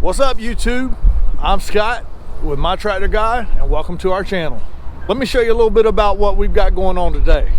What's up, YouTube? I'm Scott with My Tractor Guy, and welcome to our channel. Let me show you a little bit about what we've got going on today.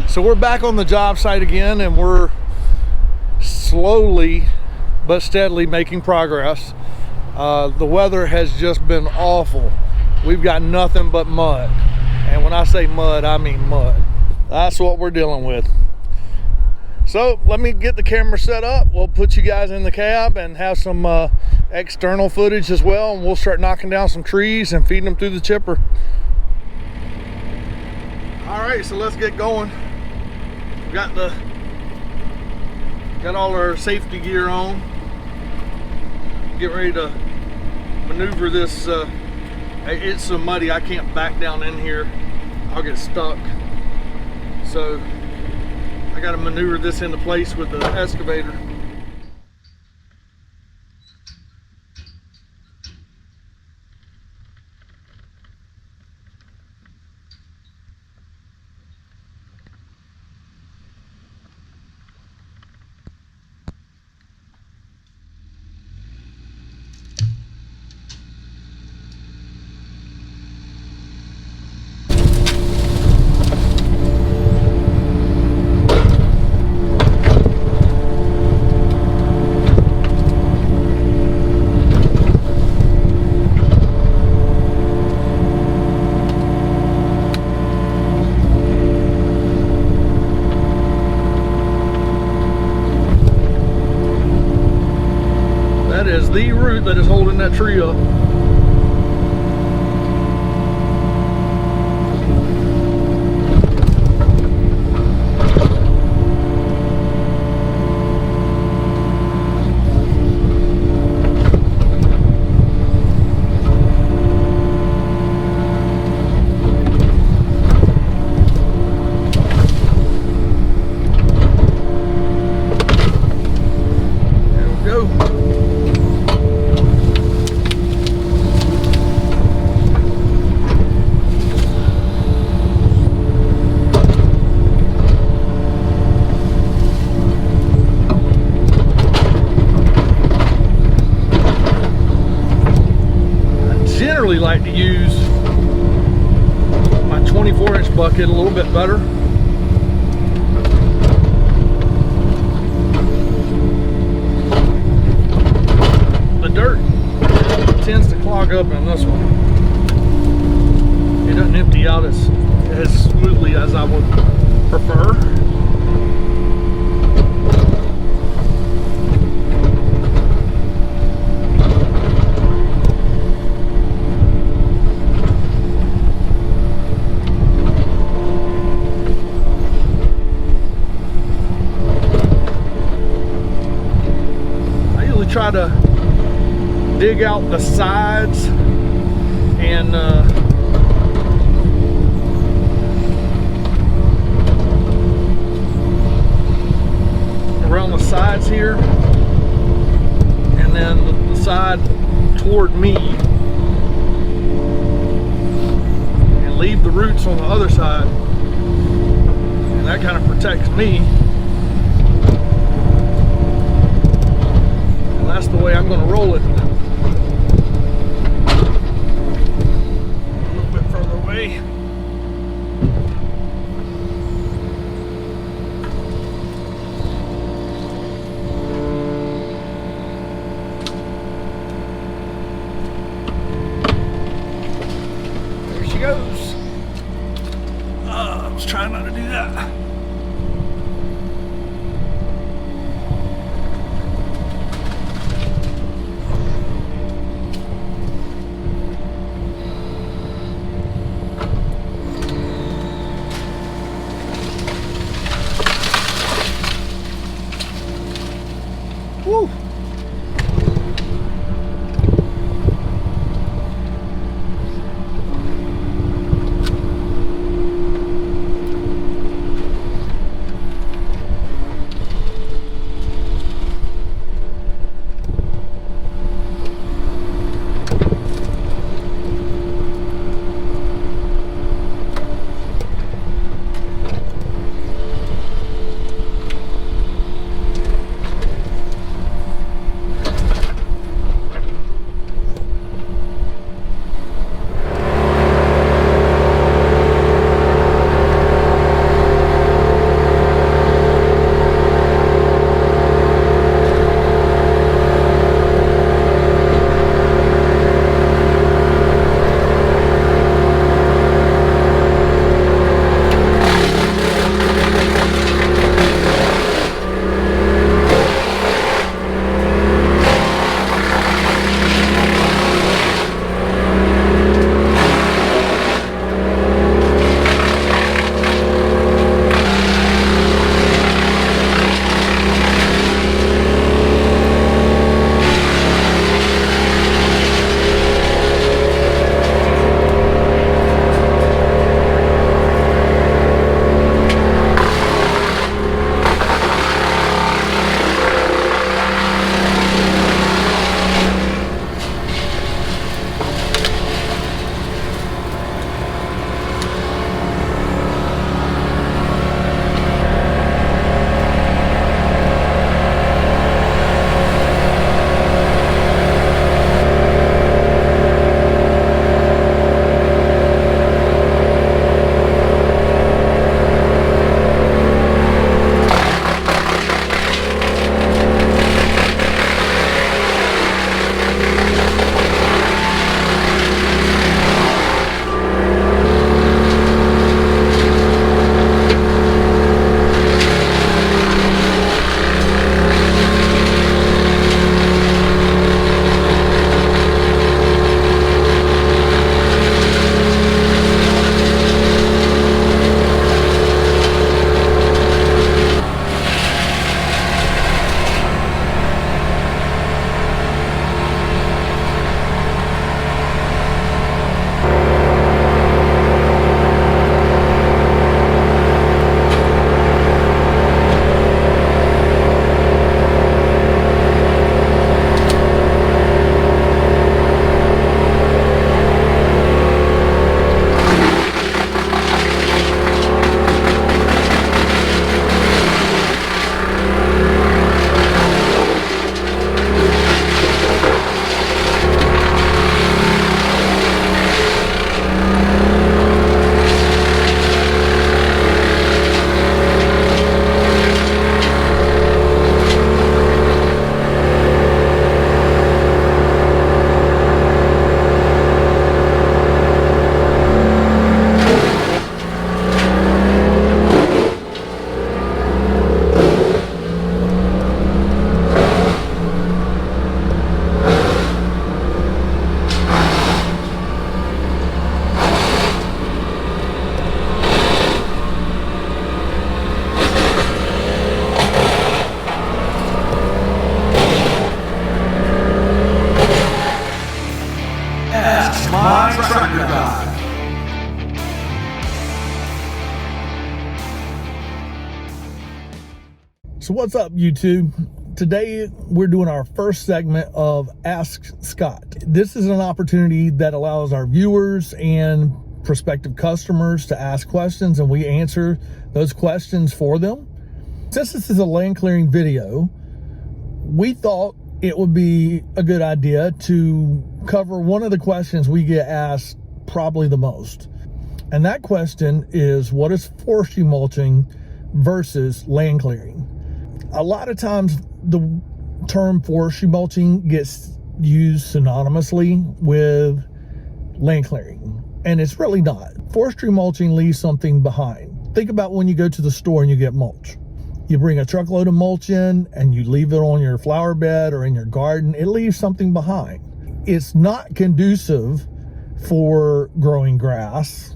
So we're back on the job site again, and we're slowly but steadily making progress. The weather has just been awful. We've got nothing but mud. And when I say mud, I mean mud. That's what we're dealing with. So let me get the camera set up. We'll put you guys in the cab and have some external footage as well. And we'll start knocking down some trees and feeding them through the chipper. All right, so let's get going. Got all our safety gear on. Get ready to maneuver this. It's so muddy I can't back down in here. I'll get stuck. So I got to maneuver this into place with the excavator. Is the root that is holding that tree up. Like to use my 24-inch bucket a little bit better. The dirt tends to clog up in this one. It doesn't empty out as smoothly as I would prefer. Try to dig out the sides and around the sides here, and then the side toward me, and leave the roots on the other side, and that kind of protects me. That's the way I'm going to roll it. A little bit further away. There she goes. I was trying not to do that. Woo. So what's up, YouTube? Today we're doing our first segment of Ask Scott. This is an opportunity that allows our viewers and prospective customers to ask questions, and we answer those questions for them. Since this is a land clearing video, we thought it would be a good idea to cover one of the questions we get asked probably the most. And that question is, what is forestry mulching versus land clearing? A lot of times the term forestry mulching gets used synonymously with land clearing, and it's really not. Forestry mulching leaves something behind. Think about when you go to the store and you get mulch. You bring a truckload of mulch in and you leave it on your flower bed or in your garden. It leaves something behind. It's not conducive for growing grass,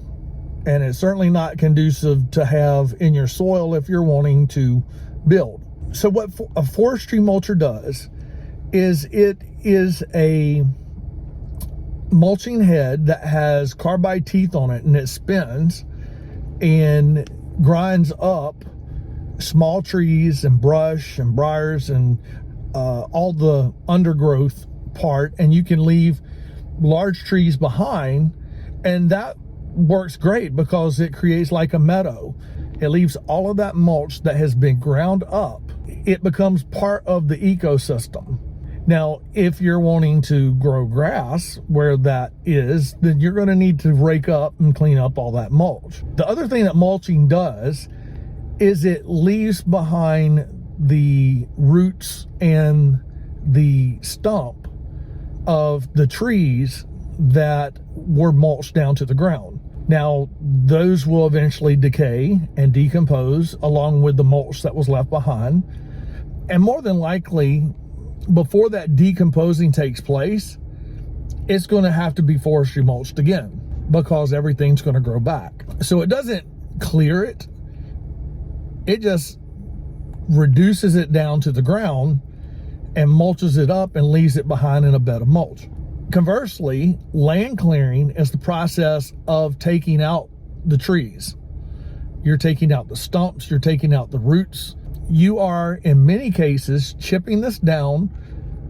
and it's certainly not conducive to have in your soil if you're wanting to build. So what a forestry mulcher does is it is a mulching head that has carbide teeth on it, and it spins and grinds up small trees and brush and briars and all the undergrowth part, and you can leave large trees behind, and that works great because it creates like a meadow. It leaves all of that mulch that has been ground up. It becomes part of the ecosystem. Now, if you're wanting to grow grass where that is, then you're going to need to rake up and clean up all that mulch. The other thing that mulching does is it leaves behind the roots and the stump of the trees that were mulched down to the ground. Now, those will eventually decay and decompose along with the mulch that was left behind. And more than likely, before that decomposing takes place, it's going to have to be forestry mulched again because everything's going to grow back. So it doesn't clear it. It just reduces it down to the ground and mulches it up and leaves it behind in a bed of mulch. Conversely, land clearing is the process of taking out the trees. You're taking out the stumps, you're taking out the roots. You are, in many cases, chipping this down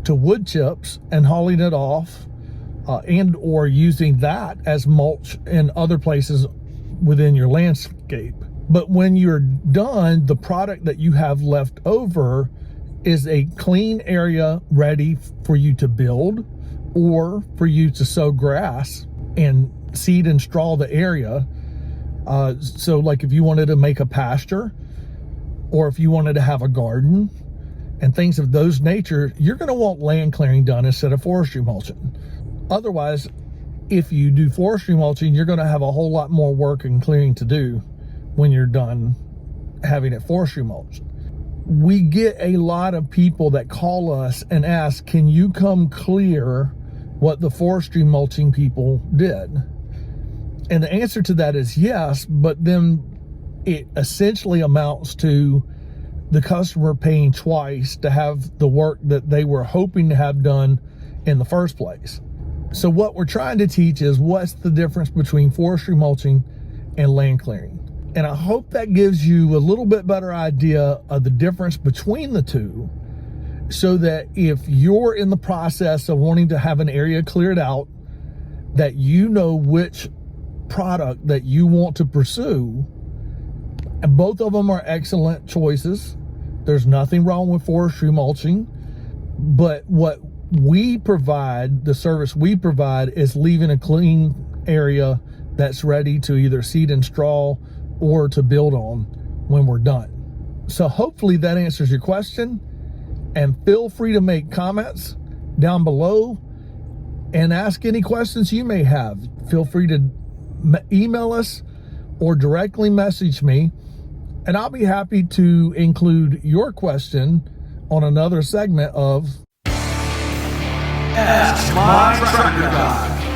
to wood chips and hauling it off and or using that as mulch in other places within your landscape. But when you're done, the product that you have left over is a clean area ready for you to build or for you to sow grass and seed and straw the area. So like if you wanted to make a pasture or if you wanted to have a garden and things of those nature, you're going to want land clearing done instead of forestry mulching. Otherwise, if you do forestry mulching, you're going to have a whole lot more work and clearing to do when you're done having it forestry mulched. We get a lot of people that call us and ask, can you come clear what the forestry mulching people did? And the answer to that is yes, but then it essentially amounts to the customer paying twice to have the work that they were hoping to have done in the first place. So what we're trying to teach is what's the difference between forestry mulching and land clearing. And I hope that gives you a little bit better idea of the difference between the two, so that if you're in the process of wanting to have an area cleared out, that you know which product that you want to pursue. And both of them are excellent choices. There's nothing wrong with forestry mulching, but what we provide, the service we provide, is leaving a clean area that's ready to either seed and straw or to build on when we're done. So hopefully that answers your question, and feel free to make comments down below and ask any questions you may have. Feel free to email us or directly message me, and I'll be happy to include your question on another segment of Ask My Tractor Guy.